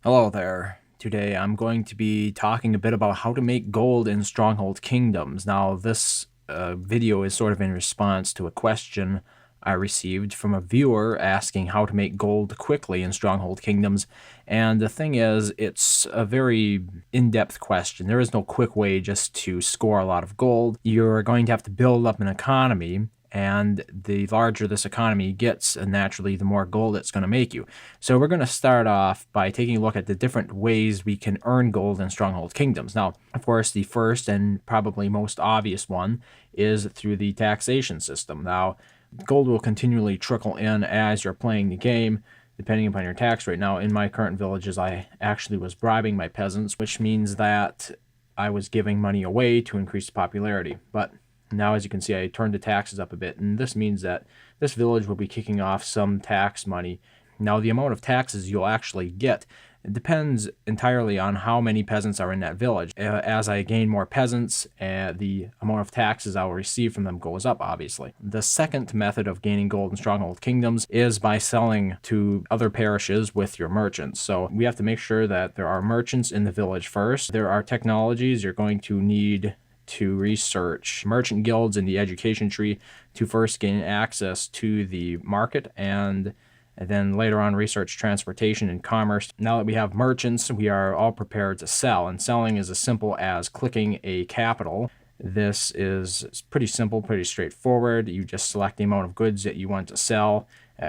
Hello there. Today I'm going to be talking a bit about how to make gold in Stronghold Kingdoms. Now this video is sort of in response to a question I received from a viewer asking how to make gold quickly in Stronghold Kingdoms. And the thing is, it's a very in-depth question. There is no quick way just to score a lot of gold. You're going to have to build up an economy, and the larger this economy gets, naturally, the more gold it's going to make you. So we're going to start off by taking a look at the different ways we can earn gold in Stronghold Kingdoms. Now, of course, the first and probably most obvious one is through the taxation system. Now, gold will continually trickle in as you're playing the game, depending upon your tax rate. Now, in my current villages, I actually was bribing my peasants, which means that I was giving money away to increase the popularity. But now, as you can see, I turned the taxes up a bit, and this means that this village will be kicking off some tax money. Now, the amount of taxes you'll actually get, it depends entirely on how many peasants are in that village. As I gain more peasants, the amount of taxes I will receive from them goes up, obviously. The second method of gaining gold in Stronghold Kingdoms is by selling to other parishes with your merchants. So we have to make sure that there are merchants in the village first. There are technologies you're going to need to research merchant guilds in the education tree to first gain access to the market, and then later on research transportation and commerce. Now that we have merchants, we are all prepared to sell, and selling is as simple as clicking a capital. This is pretty simple, pretty straightforward. You just select the amount of goods that you want to sell,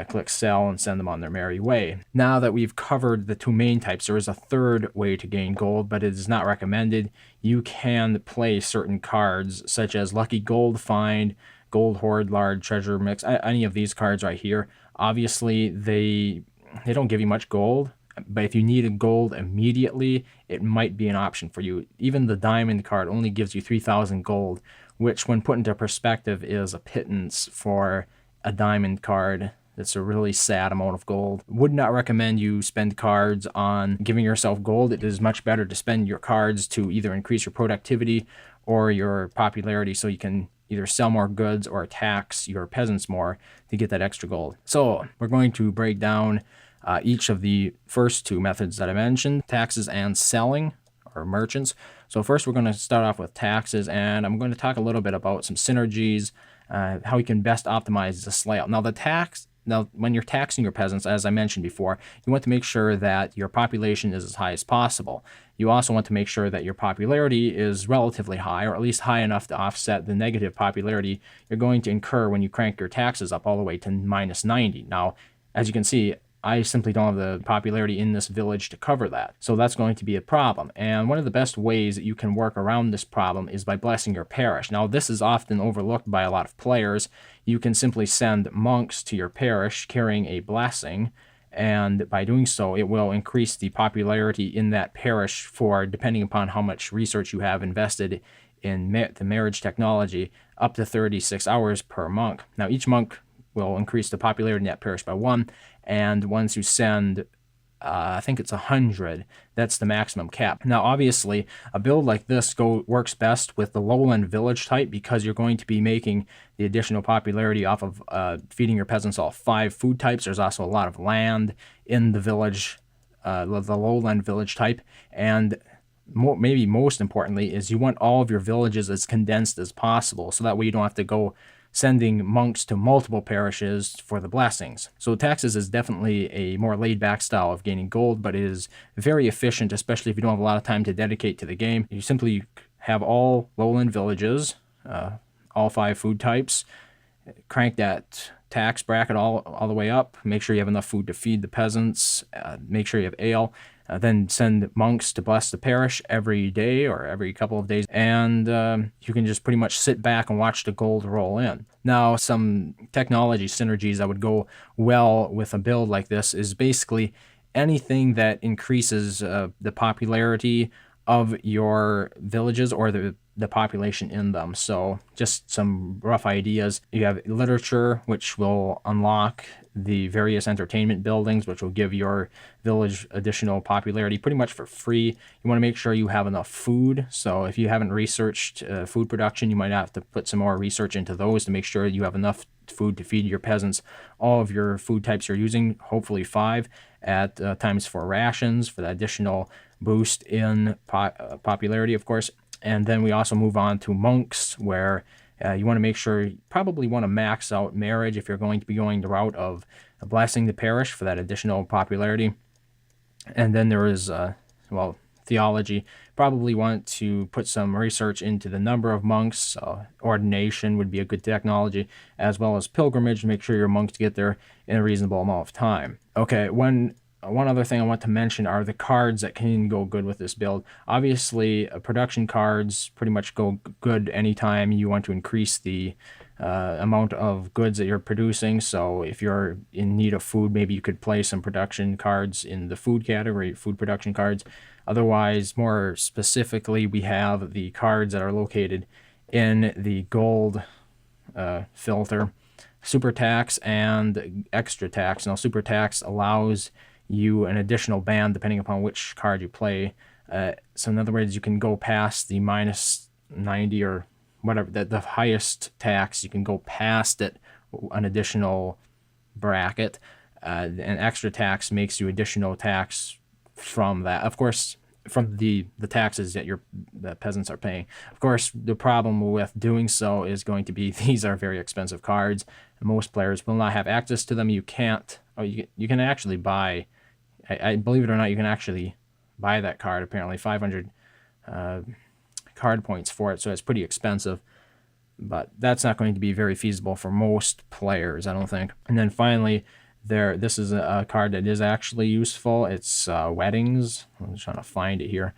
click sell, and send them on their merry way. Now that we've covered the two main types, there is a third way to gain gold, but it is not recommended. You can play certain cards such as Lucky Gold Find, Gold Hoard, Large Treasure Mix, any of these cards right here. Obviously, they don't give you much gold, but if you needed gold immediately, it might be an option for you. Even the diamond card only gives you 3,000 gold, which when put into perspective is a pittance for a diamond card. It's a really sad amount of gold. Would not recommend you spend cards on giving yourself gold. It is much better to spend your cards to either increase your productivity or your popularity, so you can either sell more goods or tax your peasants more to get that extra gold. So we're going to break down each of the first two methods that I mentioned, taxes and selling, or merchants. So first we're going to start off with taxes, and I'm going to talk a little bit about some synergies, how you can best optimize this layout. Now, when you're taxing your peasants, as I mentioned before, you want to make sure that your population is as high as possible. You also want to make sure that your popularity is relatively high, or at least high enough to offset the negative popularity you're going to incur when you crank your taxes up all the way to minus 90. Now, as you can see, I simply don't have the popularity in this village to cover that. So that's going to be a problem. And one of the best ways that you can work around this problem is by blessing your parish. Now, this is often overlooked by a lot of players. You can simply send monks to your parish carrying a blessing, and by doing so, it will increase the popularity in that parish for, depending upon how much research you have invested in the marriage technology, up to 36 hours per monk. Now, each monk will increase the popularity in that parish by 1, and once you send, I think it's 100, that's the maximum cap. Now, obviously, a build like this works best with the lowland village type, because you're going to be making the additional popularity off of feeding your peasants all 5 food types. There's also a lot of land in the village, the lowland village type, and maybe most importantly is you want all of your villages as condensed as possible, so that way you don't have to go sending monks to multiple parishes for the blessings. So taxes is definitely a more laid-back style of gaining gold, but it is very efficient, especially if you don't have a lot of time to dedicate to the game. You simply have all lowland villages, all 5 food types, crank that tax bracket all the way up, make sure you have enough food to feed the peasants, make sure you have ale, then send monks to bless the parish every day or every couple of days, and you can just pretty much sit back and watch the gold roll in. Now, some technology synergies that would go well with a build like this is basically anything that increases the popularity of your villages, or the the population in them. So just some rough ideas. You have literature, which will unlock the various entertainment buildings, which will give your village additional popularity pretty much for free. You want to make sure you have enough food. So if you haven't researched food production, you might have to put some more research into those to make sure you have enough food to feed your peasants. All of your food types you're using, hopefully 5 at times 4 rations for the additional boost in popularity, of course. And then we also move on to monks, where you want to make sure, you probably want to max out marriage if you're going to be going the route of blessing the parish for that additional popularity. And then there is, theology. Probably want to put some research into the number of monks. Ordination would be a good technology, as well as pilgrimage. Make sure your monks get there in a reasonable amount of time. Okay, one other thing I want to mention are the cards that can go good with this build. Obviously, production cards pretty much go good anytime you want to increase the amount of goods that you're producing. So if you're in need of food, maybe you could play some production cards in the food category, food production cards. Otherwise, more specifically, we have the cards that are located in the gold filter, super tax and extra tax. Now, super tax allows you an additional band depending upon which card you play. So in other words, you can go past the minus 90 or whatever, the highest tax, you can go past it an additional bracket. And extra tax makes you additional tax from that. Of course, from the taxes that the peasants are paying. Of course, the problem with doing so is going to be these are very expensive cards. Most players will not have access to them. You can't. You can actually buy. I believe it or not, you can actually buy that card. Apparently, 500 card points for it, so it's pretty expensive. But that's not going to be very feasible for most players, I don't think. And then finally, this is a card that is actually useful. It's weddings. I'm just trying to find it here.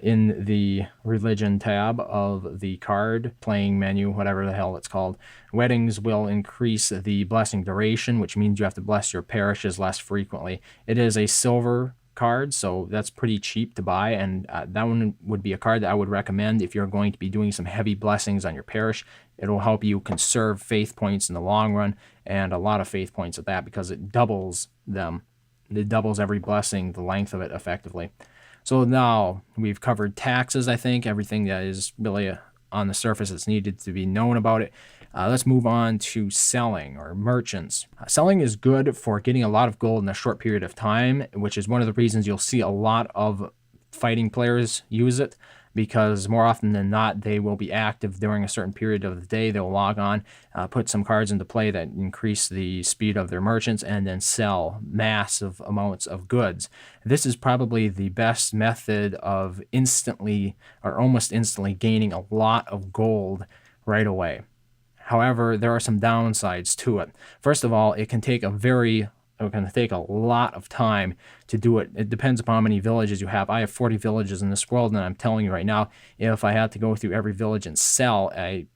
In the religion tab of the card playing menu, whatever the hell it's called. Weddings will increase the blessing duration, which means you have to bless your parishes less frequently. It is a silver card, so that's pretty cheap to buy, and that one would be a card that I would recommend if you're going to be doing some heavy blessings on your parish. It'll help you conserve faith points in the long run, and a lot of faith points at that, because it doubles them. It doubles every blessing, the length of it, effectively. So now we've covered taxes, I think, everything that is really on the surface that's needed to be known about it. Let's move on to selling, or merchants. Selling is good for getting a lot of gold in a short period of time, which is one of the reasons you'll see a lot of fighting players use it, because more often than not, they will be active during a certain period of the day. They'll log on, put some cards into play that increase the speed of their merchants, and then sell massive amounts of goods. This is probably the best method of instantly, or almost instantly, gaining a lot of gold right away. However, there are some downsides to it. First of all, it can take a lot of time to do it. It depends upon how many villages you have. I have 40 villages in this world, and I'm telling you right now, if I had to go through every village and sell, I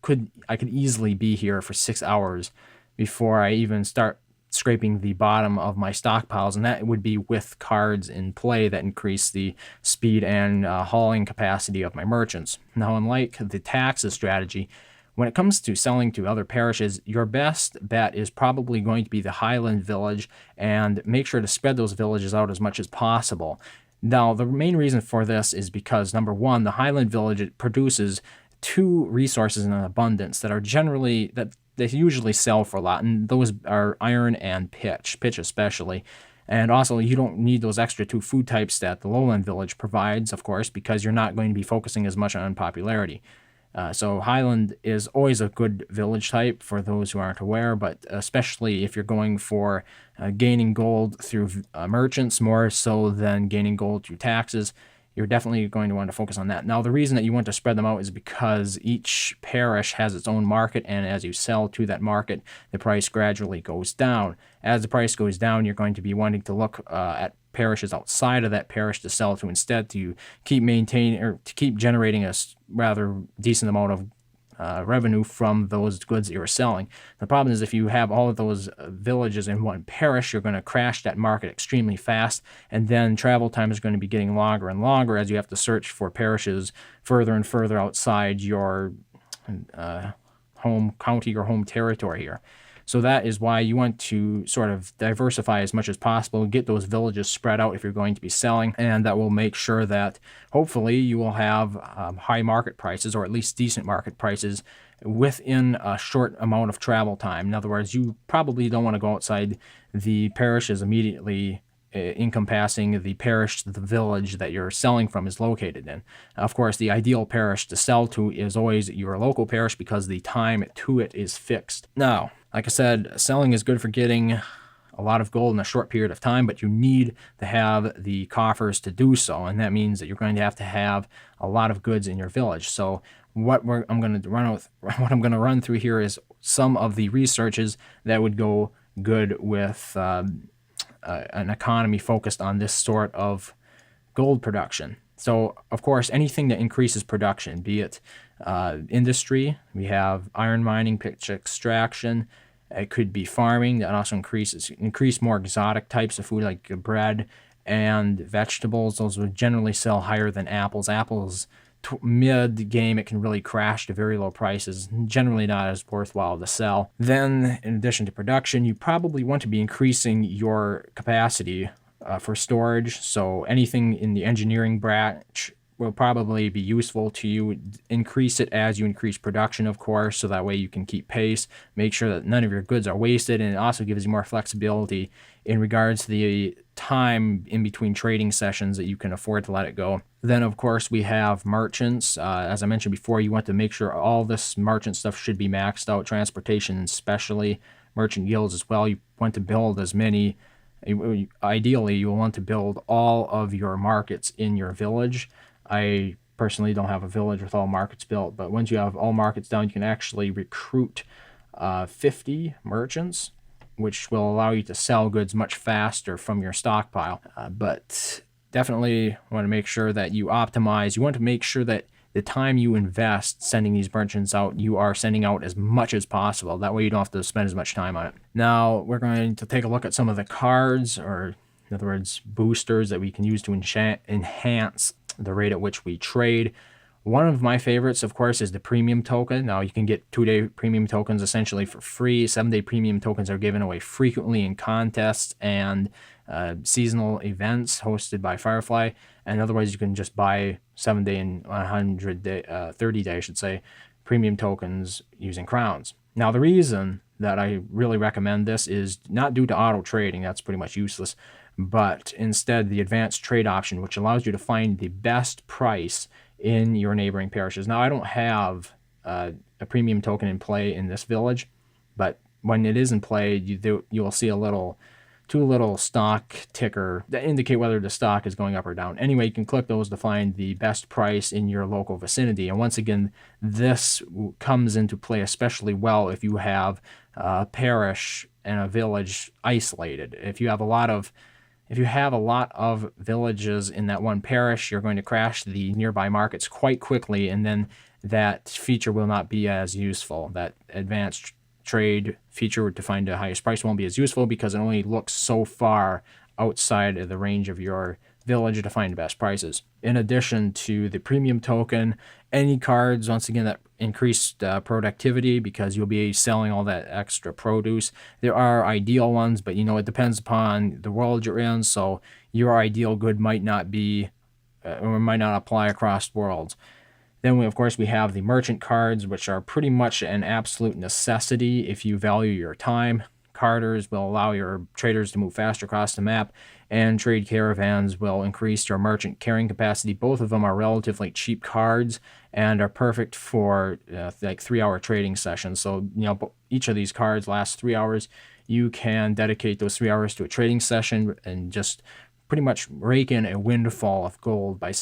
could easily be here for 6 hours before I even start scraping the bottom of my stockpiles, and that would be with cards in play that increase the speed and hauling capacity of my merchants. Now, unlike the taxes strategy, when it comes to selling to other parishes, your best bet is probably going to be the Highland village, and make sure to spread those villages out as much as possible. Now, the main reason for this is because, number one, the Highland village produces 2 resources in abundance that they usually sell for a lot, and those are iron and pitch especially. And also, you don't need those extra 2 food types that the Lowland village provides, of course, because you're not going to be focusing as much on popularity. So Highland is always a good village type for those who aren't aware, but especially if you're going for gaining gold through merchants more so than gaining gold through taxes, you're definitely going to want to focus on that. Now, the reason that you want to spread them out is because each parish has its own market, and as you sell to that market, the price gradually goes down. As the price goes down, you're going to be wanting to look at parishes outside of that parish to sell to instead, to keep generating a rather decent amount of revenue from those goods that you're selling. The problem is if you have all of those villages in one parish, you're going to crash that market extremely fast, and then travel time is going to be getting longer and longer as you have to search for parishes further and further outside your home county or home territory here. So that is why you want to sort of diversify as much as possible, get those villages spread out if you're going to be selling, and that will make sure that hopefully you will have high market prices, or at least decent market prices, within a short amount of travel time. In other words, you probably don't want to go outside the parishes immediately encompassing the parish the village that you're selling from is located in. Of course, the ideal parish to sell to is always your local parish because the time to it is fixed. Now, like I said, selling is good for getting a lot of gold in a short period of time, but you need to have the coffers to do so, and that means that you're going to have a lot of goods in your village. So what I'm going to run through here is some of the researches that would go good with an economy focused on this sort of gold production. So, of course, anything that increases production, be it industry, we have iron mining, pitch extraction. It could be farming that also increase more exotic types of food like bread and vegetables. Those would generally sell higher than apples. Apples, mid-game, it can really crash to very low prices, generally not as worthwhile to sell. Then, in addition to production, you probably want to be increasing your capacity for storage. So anything in the engineering branch will probably be useful to you. Increase it as you increase production, of course, so that way you can keep pace, make sure that none of your goods are wasted, and it also gives you more flexibility in regards to the time in between trading sessions that you can afford to let it go. Then, of course, we have merchants. As I mentioned before, you want to make sure all this merchant stuff should be maxed out, transportation especially, merchant guilds as well. You want to build as many. Ideally, you will want to build all of your markets in your village. I personally don't have a village with all markets built, but once you have all markets down, you can actually recruit 50 merchants, which will allow you to sell goods much faster from your stockpile. But definitely want to make sure that you optimize. You want to make sure that the time you invest sending these merchants out, you are sending out as much as possible. That way you don't have to spend as much time on it. Now, we're going to take a look at some of the cards, or in other words, boosters that we can use to enhance the rate at which we trade. One of my favorites, of course, is the premium token. Now, you can get 2-day premium tokens essentially for free. 7-day premium tokens are given away frequently in contests and seasonal events hosted by Firefly. And otherwise, you can just buy 7-day and 30-day, I should say, premium tokens using crowns. Now, the reason that I really recommend this is not due to auto trading. That's pretty much useless. But instead, the advanced trade option, which allows you to find the best price in your neighboring parishes. Now, I don't have a premium token in play in this village, but when it is in play, you will see two little stock ticker that indicate whether the stock is going up or down. Anyway, you can click those to find the best price in your local vicinity. And once again, this comes into play especially well if you have a parish and a village isolated. If you have a lot of villages in that one parish, you're going to crash the nearby markets quite quickly, and then that feature will not be as useful. That advanced trade feature to find the highest price won't be as useful because it only looks so far outside of the range of your village to find the best prices. In addition to the premium token, any cards, once again, that increased productivity because you'll be selling all that extra produce. There are ideal ones, but it depends upon the world you're in, so your ideal good might not be or might not apply across worlds. Then, of course, we have the merchant cards, which are pretty much an absolute necessity if you value your time. Carters will allow your traders to move faster across the map, and trade caravans will increase your merchant carrying capacity. Both of them are relatively cheap cards and are perfect for like 3-hour trading sessions. So, each of these cards lasts 3 hours. You can dedicate those 3 hours to a trading session and just pretty much rake in a windfall of gold by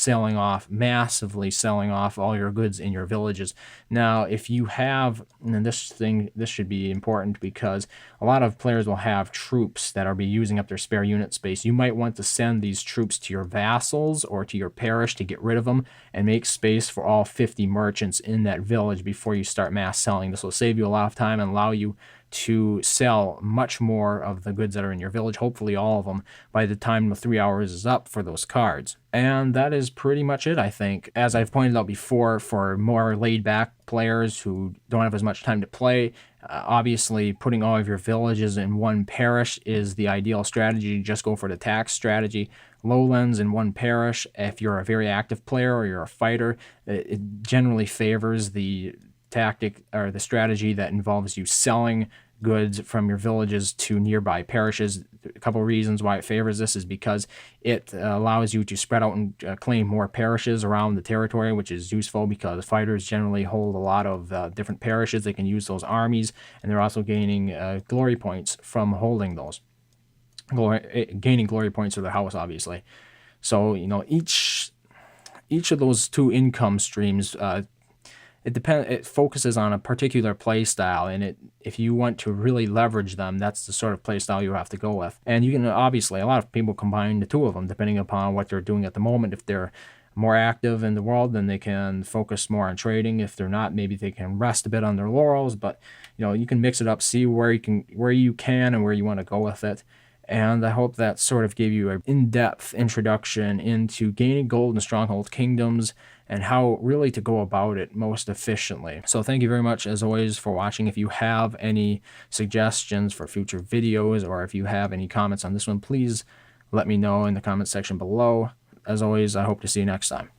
massively selling off all your goods in your villages. Now, if you have, and this should be important because a lot of players will have troops that are using up their spare unit space. You might want to send these troops to your vassals or to your parish to get rid of them and make space for all 50 merchants in that village before you start mass selling. This will save you a lot of time and allow you to sell much more of the goods that are in your village, hopefully all of them, by the time the 3 hours is up for those cards. And that is pretty much it, I think. As I've pointed out before, for more laid-back players who don't have as much time to play, obviously putting all of your villages in one parish is the ideal strategy. Just go for the tax strategy. Lowlands in one parish, if you're a very active player or you're a fighter, it generally favors the tactic or the strategy that involves you selling goods from your villages to nearby parishes. A couple of reasons why it favors this is because it allows you to spread out and claim more parishes around the territory, which is useful because fighters generally hold a lot of different parishes. They can use those armies, and they're also gaining glory points from holding those. Gaining glory points for the house, obviously. So, each of those two income streams, it focuses on a particular play style, and if you want to really leverage them, that's the sort of play style you have to go with. And you can obviously, a lot of people combine the two of them depending upon what they're doing at the moment. If they're more active in the world, then they can focus more on trading. If they're not, maybe they can rest a bit on their laurels. But you can mix it up, see where you can and where you want to go with it. And I hope that sort of gave you an in-depth introduction into gaining gold in Stronghold Kingdoms and how really to go about it most efficiently. So thank you very much, as always, for watching. If you have any suggestions for future videos or if you have any comments on this one, please let me know in the comment section below. As always, I hope to see you next time.